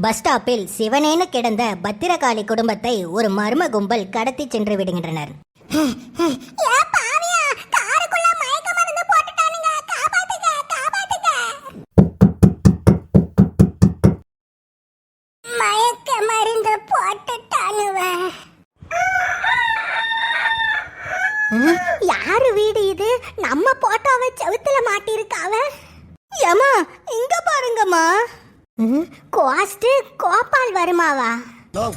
Bus ஸ்டாப்பில் சிவனேன்னு கிடந்த பத்திரகாளி குடும்பத்தை ஒரு மர்ம கும்பல் கடத்தி சென்று விடுகின்றனர். யாரு வீடு இது? நம்ம போட்டோவை செவுத்துல மாட்டிருக்காவ. ஏமா இங்க பாருங்கம்மா. கோஸ்ட் கோபால் வருமாவா?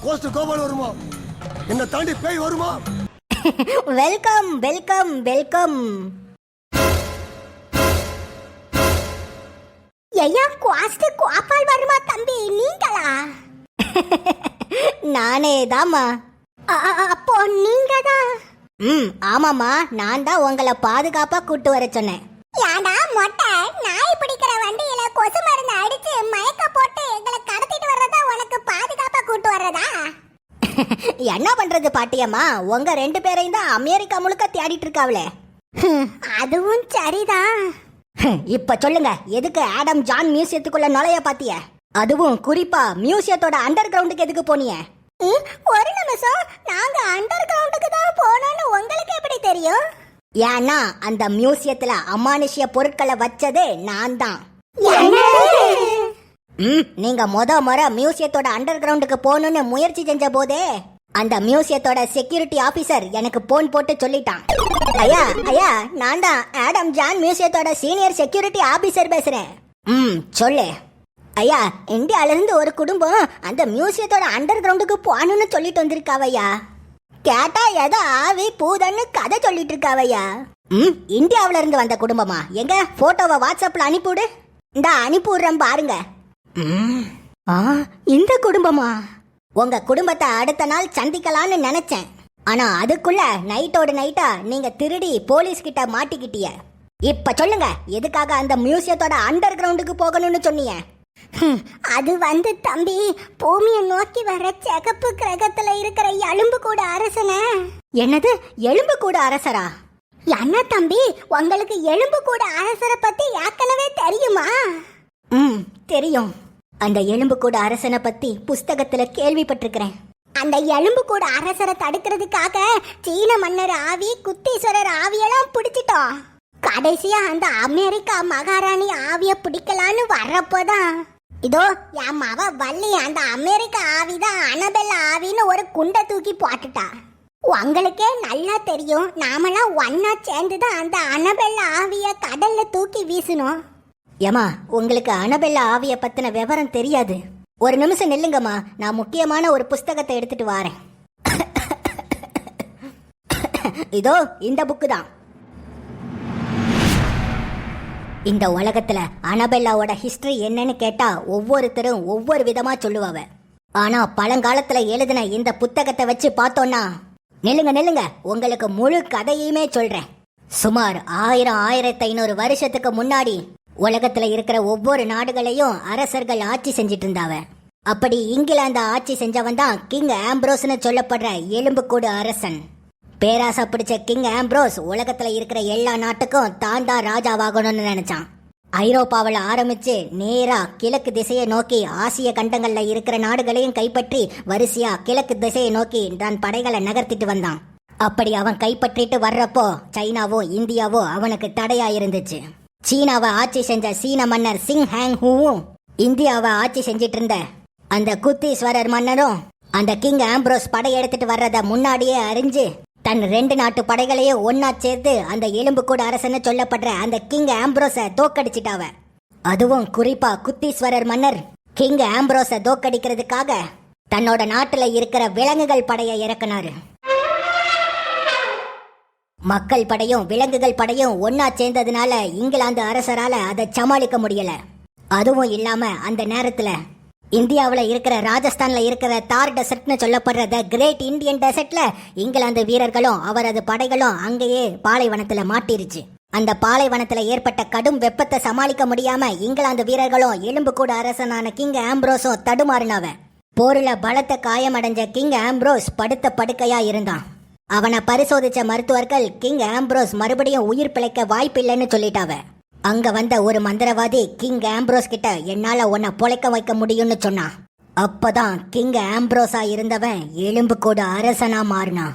கோஸ்ட் கோபால் வருமா? என்ன தாண்டி பேய் வருமா? Welcome welcome welcome. ஐயா, கோஸ்ட் கோபால் வருமா தம்பி, நீங்களா? நானே தாம்மா. அப்போ நீங்க தான்? ஆமாம்மா, நான் தான் உங்களை பாதுகாப்பா கூட்டு வர சொன்னேன். ஏண்டா மொட்டை, நாய் பிடிக்கிற வண்டியில கொசு மருந்து அடிச்சு மயக்க போட்டு எங்களை கடத்திட்டு வர்றதா உனக்கு பாதுகாப்பா கூட்டு வர்றதா? என்ன பண்றது பாட்டியம்மா, உங்க 2 பேரையும் தான் அமெரிக்கா முழுக்க தேடிட்டு இருக்காவளே. அதுவும் சரிதான். இப்ப சொல்லுங்க, எதுக்கு ஆடம் ஜான் மியூசியத்துக்குள்ள நுழைய பாத்திய? அதுவும் குறிப்பா மியூசியத்தோட அண்டர் கிரவுண்டுக்கு எதுக்கு போனிய? ஒரு நிமிஷம், நாங்க அண்டர் கிரவுண்டுக்கு தான் போனோம்னு உங்களுக்கு எப்படி தெரியும்? ஏன்னா அந்த மியூசியத்துல அமானுஷ்ய பொருட்களை வச்சதே நான் தான். நீங்க முறை மியூசியத்தோட அண்டர் கிரவுண்டுக்கு போகணும்னு முயற்சி செஞ்ச போதே அந்த மியூசியத்தோட செக்யூரிட்டி ஆபீசர் எனக்கு போன் போட்டு சொல்லிட்டான். ஐயா ஐயா, நான் தான் ஆடம் ஜான் மியூசியத்தோட சீனியர் செக்யூரிட்டி ஆபீசர் பேசுறேன். சொல்லு. ஐயா, இந்தியால இருந்து ஒரு குடும்பம் அந்த மியூசியத்தோட அண்டர் கிரவுண்டுக்கு போகணும்னு சொல்லிட்டு வந்திருக்காவையா. கேட்டா ஏதோ ஆவி பூதன்னு கதை சொல்லிட்டு இருக்காவையா. இந்தியாவில இருந்து வந்த குடும்பமா? எங்க போட்டோவை வாட்ஸ்அப்ல அனுப்பிவிடு. இந்த அனுப்பிவிடுறேன் பாருங்க. இந்த குடும்பமா? உங்க குடும்பத்தை அடுத்த நாள் சந்திக்கலான்னு நினைச்சேன். ஆனா அதுக்குள்ள நைட்டோட நைட்டா நீங்க திருடி போலீஸ் கிட்ட மாட்டிக்கிட்டிய. இப்ப சொல்லுங்க, எதுக்காக அந்த மியூசியத்தோட அண்டர் கிரவுண்டுக்கு போகணும்னு சொன்னீங்க? அது தம்பி, பூமியை நோக்கி வர சிகப்பு கிரகத்துல இருக்கிற எலும்பு கூட அரசன. என்னது, எலும்பு கூட அரசரா? என்ன தம்பி, உங்களுக்கு எலும்பு கூட அரசரை பத்தி ஏற்கனவே தெரியுமா? தெரியும். அந்த எலும்பு கூட அரசனை பத்தி புஸ்தகத்துல கேள்விப்பட்டிருக்கிறேன். அந்த எலும்பு கூட அரசரை தடுக்கிறதுக்காக சீன மன்னர் ஆவி, குத்தீஸ்வரர் ஆவியெல்லாம் பிடிச்சிட்டோம். கடைசியா அந்த அமெரிக்கா மகாராணி ஆவிய பிடிக்கலான்னு வர்றப்போதான் இதோ என் மவ வள்ளி அந்த அமெரிக்கா ஆவிதான் அனபெல்லா ஆவின்னு ஒரு குண்டை தூக்கி போட்டுட்டா. உங்களுக்கே நல்லா தெரியும், நாமெல்லாம் ஒன்னா சேர்ந்துதான் அந்த அனபெல்லா ஆவிய கடல்ல தூக்கி வீசணும். ஏமா, உங்களுக்கு அனபெல்லா ஆவிய பத்தின விவரம் தெரியாது. ஒரு நிமிஷம் நில்லுங்கம்மா, நான் முக்கியமான ஒரு புஸ்தகத்தை எடுத்துட்டு வாரேன். இதோ இந்த புக்கு தான். இந்த உலகத்துல அனபெல்லாவோட ஹிஸ்டரி என்னன்னு கேட்டா ஒவ்வொருத்தரும் ஒவ்வொரு விதமா சொல்லுவாவ. ஆனா பழங்காலத்துல எழுதின இந்த புத்தகத்தை வச்சு பார்த்தோம்னா, நில்லுங்க, உங்களுக்கு முழு கதையுமே சொல்றேன். சுமார் 1500 வருஷத்துக்கு முன்னாடி உலகத்துல இருக்கிற ஒவ்வொரு நாடுகளையும் அரசர்கள் ஆட்சி செஞ்சிட்டு இருந்தாவ. அப்படி இங்கிலாந்து ஆட்சி செஞ்சவன் தான் கிங் ஆம்ப்ரோஸ்னு சொல்லப்படுற எலும்புக்கூடு அரசன். பேராசை பிடிச்ச கிங் ஆம்ப்ரோஸ் உலகத்துல இருக்கிற எல்லா நாட்டுக்கும் தான் ராஜாவாகணும்னு நினைச்சான். ஐரோப்பாவில் ஆரம்பிச்சு நேரா கிழக்கு திசையை நோக்கி ஆசிய கண்டங்கள்ல இருக்கிற நாடுகளையும் கைப்பற்றி வரிசையா கிழக்கு திசையை நோக்கி தன் படைகளை நகர்த்திட்டு வந்தான். அப்படி அவன் கைப்பற்றிட்டு வர்றப்போ சைனாவோ இந்தியாவோ அவனுக்கு தடையா இருந்துச்சு. சீனாவை ஆட்சி செஞ்ச சீன மன்னர் சிங் ஹேங் ஹூவும் இந்தியாவை ஆட்சி செஞ்சிட்டு இருந்த அந்த குத்தீஸ்வரர் மன்னரும் அந்த கிங் ஆம்ப்ரோஸ் படையெடுத்துட்டு வர்றத முன்னாடியே அறிஞ்சு தன் 2 நாட்டு படைகளையும் ஒன்னா சேர்த்து அந்த எலும்பு கூட அரசன்னு சொல்லப்படுற அந்த கிங் ஆம்ப்ரோஸ தோக்கடிச்சிட்டாவ. அதுவும் குறிப்பா குத்தீஸ்வரர் மன்னர் கிங் ஆம்ப்ரோஸ தோக்கடிக்கிறதுக்காக தன்னோட நாட்டுல இருக்கிற விலங்குகள் படையை இறக்குனாரு. மக்கள் படையும் விலங்குகள் படையும் ஒன்னா சேர்ந்ததுனால இங்கிலாந்து அரசரால அதை சமாளிக்க முடியல. அதுவும் இல்லாம அந்த நேரத்துல இந்தியாவில் இருக்கிற ராஜஸ்தான்ல இருக்கிற தார் டெசர்ட்னு சொல்லப்படுற த கிரேட் இந்தியன் டெசர்ட்ல இங்கிலாந்து வீரர்களும் அவரது படைகளும் அங்கேயே பாலைவனத்துல மாட்டிருச்சு. அந்த பாலைவனத்துல ஏற்பட்ட கடும் வெப்பத்தை சமாளிக்க முடியாம இங்கிலாந்து வீரர்களும் எலும்பு கூட அரசனான கிங் ஆம்ப்ரோஸும் தடுமாறினாவ. போர்ல பலத்த காயமடைஞ்ச கிங் ஆம்ப்ரோஸ் படுத்த படுக்கையா இருந்தான். அவனை பரிசோதிச்ச மருத்துவர்கள் கிங் ஆம்ப்ரோஸ் மறுபடியும் உயிர் பிழைக்க வாய்ப்பில்லைன்னு சொல்லிட்டாவ. அங்க வந்த ஒரு மந்திரவாதி கிங் ஆம்ப்ரோஸ் கிட்ட என்னால உன்னை பொழைக்க வைக்க முடியும்னு சொன்னான். அப்பதான் கிங் ஆம்ப்ரோஸா இருந்தவன் எலும்பு கூட அரசனா மாறினான்.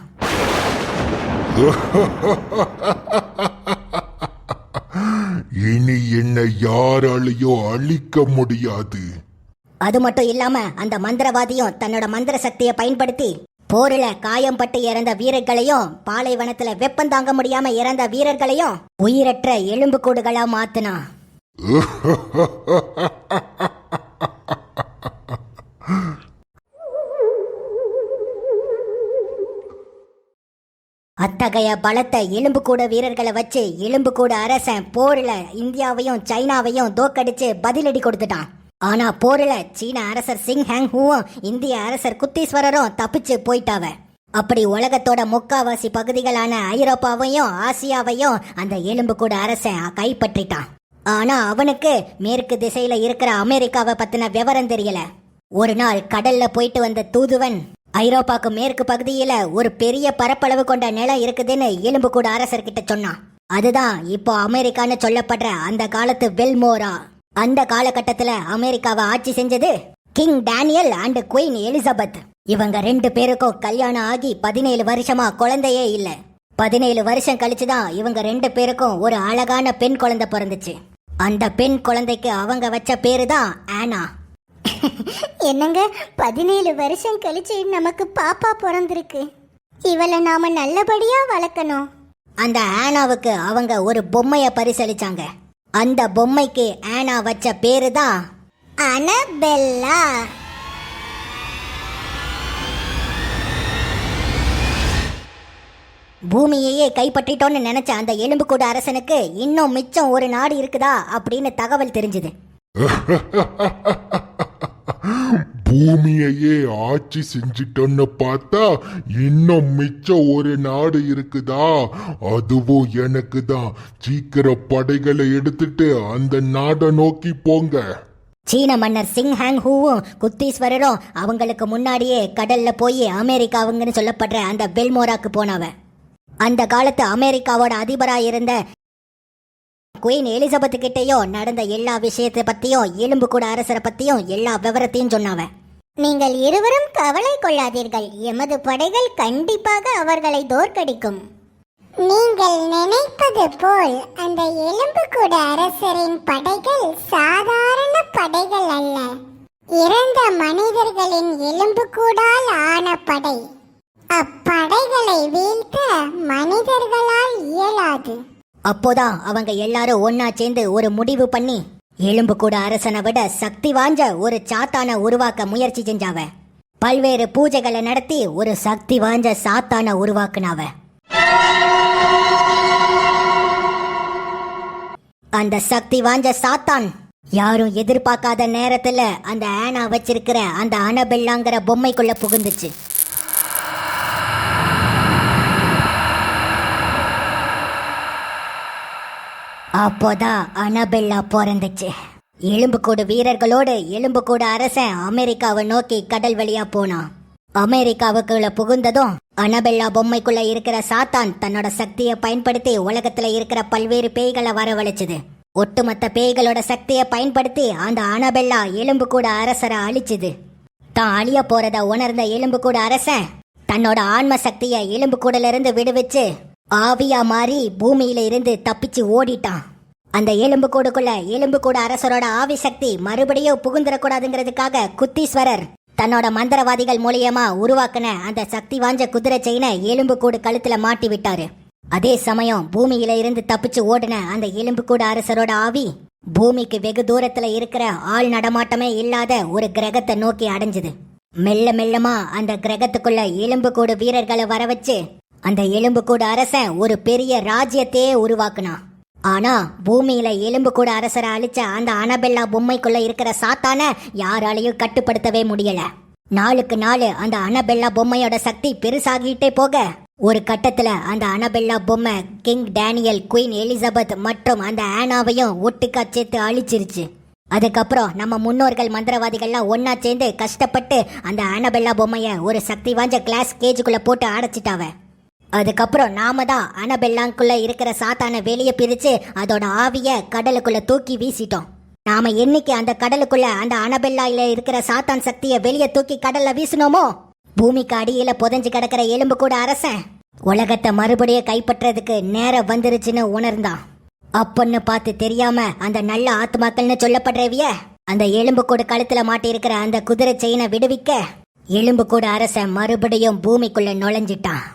இனி என்னை யாராலையும் அழிக்க முடியாது. அது மட்டும் இல்லாம அந்த மந்திரவாதியும் தன்னோட மந்திர சக்தியை பயன்படுத்தி போரில காயம் பட்டு இறந்த வீரர்களையும் பாலைவனத்துல வெப்பம் தாங்க முடியாம இறந்த வீரர்களையும் உயிரற்ற எலும்பு கூடுகளா மாத்தினான். அத்தகைய பலத்தை எலும்புக்கூட வீரர்களை வச்சு எலும்புக்கூட அரசன் போரில இந்தியாவையும் சைனாவையும் தோக்கடிச்சு பதிலடி கொடுத்துட்டான். ஆனா போரில சீன அரசர் சிங் ஹேங் ஹூவும் இந்திய அரசர் குத்தீஸ்வரரும் தப்பிச்சு போயிட்டாவ. அப்படி உலகத்தோட முக்காவாசி பகுதிகளான ஐரோப்பாவையும் ஆசியாவையும் அந்த எலும்புக்கூட அரசன் கைப்பற்றிட்டான். ஆனா அவனுக்கு மேற்கு திசையில இருக்கிற அமெரிக்காவை பத்தின விவரம் தெரியல. ஒரு நாள் கடல்ல போயிட்டு வந்த தூதுவன் ஐரோப்பாக்கு மேற்கு பகுதியில ஒரு பெரிய பரப்பளவு கொண்ட நிலம் இருக்குதுன்னு எலும்புக்கூட அரசர்கிட்ட சொன்னான். அதுதான் இப்போ அமெரிக்கான்னு சொல்லப்படுற அந்த காலத்து வெல்மோரா. அந்த காலகட்டத்துல அமெரிக்காவை ஆட்சி செஞ்சது king Daniel and queen Elizabeth. இவங்க 2 பேருக்கும் கல்யாணம் ஆகி 17 வருஷமா குழந்தையே இல்ல. 17 வருஷம் கழிச்சுதான் இவங்க 2 பேருக்கும் ஒரு அழகான பெண் குழந்தை பிறந்துச்சு. அந்த பெண் குழந்தைக்கு அவங்க வச்ச பேரு தான் ஆனா. என்னங்க 17 வருஷம் கழிச்சு நமக்கு பாப்பா பிறந்திருக்கு. இவளை நாம நல்லபடியா வளர்க்கணும். அந்த ஆனாவுக்கு அவங்க ஒரு பொம்மைய பரிசளிச்சாங்க. அந்த பொம்மைக்கு ஆனா வச்ச பேரு தான் அனபெல்லா. பூமியையே கைப்பற்றிட்டோன்னு நினைச்ச அந்த எலும்புக்கூட அரசனுக்கு இன்னும் மிச்சம் ஒரு நாடு இருக்குதா அப்படின்னு தகவல் தெரிஞ்சுது. பூமியையே ஆட்சி செஞ்சிட்டோன்னு பார்த்தா இன்னும் மிச்சம் ஒரு நாடு இருக்குதா? அதுவும் எனக்கு தான். சீக்கிரம் படைகளை எடுத்துட்டு அந்த நாடை நோக்கி போங்க. சீன மன்னர் சிங் ஹேங் ஹூவும் குத்தீஸ்வரரும் அவங்களுக்கு முன்னாடியே கடல்ல போய் அமெரிக்காவுங்கன்னு சொல்லப்படுற அந்த பெல்மோராக்கு போனவ. அந்த காலத்து அமெரிக்காவோட அதிபரா இருந்த குயின் எலிசபெத் கிட்டையும் நடந்த எல்லா விஷயத்தை பத்தியும் எலும்புக்கூட அரசரை பத்தியும் எல்லா விவரத்தையும் சொன்னாவ. நீங்கள் இருவரும் கவலை கொள்ளாதீர்கள். எமது படைகள் கண்டிப்பாக அவர்களை தோற்கடிக்கும். நீங்கள் நினைப்பது போல் அந்த எலும்புக்கூட அரசரின் படைகள் சாதாரண படைகள் அல்ல. இறந்த மனிதர்களின் எலும்புக்கூடால் ஆன படை. அப்படைகளை வீழ்த்த மனிதர்களால் இயலாது. அப்போதான் அவங்க எல்லாரும் ஒன்னா சேர்ந்து ஒரு முடிவு பண்ணி எலும்புக்கூட அரசனை விட சக்தி வாய்ந்த ஒரு சாத்தான உருவாக்க முயற்சி செஞ்சாவ. பல்வேறு பூஜைகளை நடத்தி ஒரு சக்தி வாய்ந்த சாத்தான உருவாக்குனாவ. அந்த சக்தி வாய்ந்த சாத்தான் யாரும் எதிர்பார்க்காத நேரத்துல அந்த ஆனா வச்சிருக்கிற அந்த அனபெல்லாங்கிற பொம்மைக்குள்ள புகுந்துச்சு. அப்போதான் அனபெல்லா பிறந்துச்சு. எலும்புக்கூடு வீரர்களோடு எலும்புக்கூட அரசன் அமெரிக்காவை நோக்கி கடல் வழியா போனான். அமெரிக்காவுக்குள்ள புகுந்ததும் அனபெல்லா பொம்மைக்குள்ள இருக்கிற சாத்தான் தன்னோட சக்தியை பயன்படுத்தி உலகத்துல இருக்கிற பல்வேறு பேய்களை வரவழைச்சுது. ஒட்டுமொத்த பேய்களோட சக்தியை பயன்படுத்தி அந்த அனபெல்லா எலும்புக்கூட அரசரை அழிச்சுது. தான் அழிய போறத உணர்ந்த எலும்புக்கூட அரசன் தன்னோட ஆன்ம சக்தியை எலும்புக்கூடல இருந்து விடுவிச்சு ஆவியா மாறி பூமியில இருந்து தப்பிச்சு ஓடிட்டான். அந்த எலும்புக்கூடுக்குள்ள எலும்புக்கூட அரசரோட ஆவி சக்தி மறுபடியும் புகுந்துடக்கூடாதுங்கிறதுக்காக குத்தீஸ்வரர் தன்னோட மந்திரவாதிகள் மூலியமா உருவாக்குன அந்த சக்தி வாய்ந்த குதிரை செயினை எலும்புக்கூடு கழுத்துல மாட்டி விட்டாரு. அதே சமயம் பூமியில இருந்து தப்பிச்சு ஓடின அந்த எலும்புக்கூட அரசரோட ஆவி பூமிக்கு வெகு தூரத்துல இருக்கிற ஆள் நடமாட்டமே இல்லாத ஒரு கிரகத்தை நோக்கி அடைஞ்சது. மெல்ல மெல்லமா அந்த கிரகத்துக்குள்ள எலும்புக்கூடு வீரர்களை வர வச்சு அந்த எலும்புக்கூட அரசன் ஒரு பெரிய ராஜ்யத்தையே உருவாக்குனான். ஆனா பூமியில எலும்புக்கூட அரசரை அழிச்ச அந்த அனபெல்லா பொம்மைக்குள்ள இருக்கிற சாத்தான யாராலையும் கட்டுப்படுத்தவே முடியல. நாளுக்கு நாள் அந்த அனபெல்லா பொம்மையோட சக்தி பெருசாகிட்டே போக ஒரு கட்டத்துல அந்த அனபெல்லா பொம்மை கிங் டேனியல், குயின் எலிசபெத் மற்றும் அந்த ஆனாவையும் ஒட்டுக்கா சேர்த்து அழிச்சிருச்சு. அதுக்கப்புறம் நம்ம முன்னோர்கள் மந்திரவாதிகள்லாம் ஒன்னா சேர்ந்து கஷ்டப்பட்டு அந்த அனபெல்லா பொம்மைய ஒரு சக்தி வாய்ந்த கிளாஸ் கேஜுக்குள்ள போட்டு அடைச்சிட்டாவ. அதுக்கப்புறம் நாம தான் அனபெல்லாங்குள்ள இருக்கிற சாத்தான வெளியே பிரிச்சு அதோட ஆவிய கடலுக்குள்ள தூக்கி வீசிட்டோம். நாம என்னைக்கு அந்த கடலுக்குள்ள அந்த அனபெல்லாயில இருக்கிற சாத்தான் சக்தியை வெளியே தூக்கி கடல்ல வீசினோமோ, பூமிக்கு அடியில புதைஞ்சு கிடக்கிற எலும்பு கூட அரசன் உலகத்தை மறுபடியும் கைப்பற்றதுக்கு நேரம் வந்துருச்சுன்னு உணர்ந்தான். அப்பன்னு பார்த்து தெரியாம அந்த நல்ல ஆத்மாக்கள்னு சொல்லப்படுறவிய அந்த எலும்பு கூட கழுத்துல மாட்டி இருக்கிற அந்த குதிரை செயினை விடுவிக்க எலும்பு கூட அரசன் மறுபடியும் பூமிக்குள்ள நுழைஞ்சிட்டான்.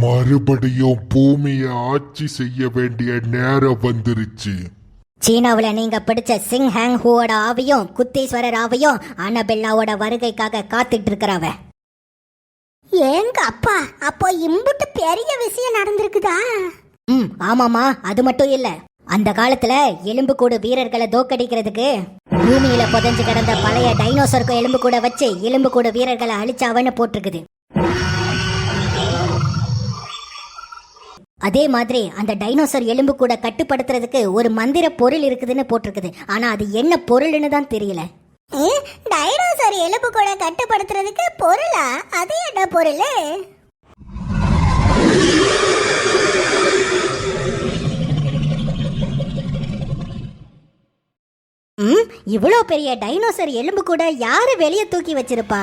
மறுபடியும் பூமியை ஆட்சி செய்ய வேண்டிய நேரம் வந்துருச்சு. சீனாவுல நீங்க பிடிச்ச சிங் ஹேங் ஹூவோட ஆவியும் குத்தீஸ்வரர் ஆவியும் அனபெல்லாவோட வருகைக்காக காத்துட்டு இருக்கிறாவ. ஏங்க அப்பா, அப்போ இம்புட்டு பெரிய விஷயம் நடந்திருக்குதா? ஆமாமா, அது மட்டும் இல்ல. அந்த காலத்துல எலும்புக்கூடு வீரர்களை தோக்கடிக்கிறதுக்கு பூமியில புதைஞ்சு கிடந்த பழைய டைனோசருக்கு எலும்புக்கூட வச்சு எலும்புக்கூடு வீரர்களை அழிச்சாவன்னு போட்டிருக்குது. அதே மாதிரி அந்த டைனோசர் எலும்பு கூட கட்டுப்படுத்துறதுக்கு ஒரு மந்திர பொருள் இருக்குதுன்னு போட்டிருக்குது. ஆனா அது என்ன பொருள்னு தான் தெரியல. டைனோசர் எலும்பு கூட கட்டுப்படுத்துறதுக்கு பொருளா? அது என்ன பொருள்? இவ்வளோ பெரிய டைனோசர் எலும்பு கூட யாரு வெளியே தூக்கி வச்சிருப்பா?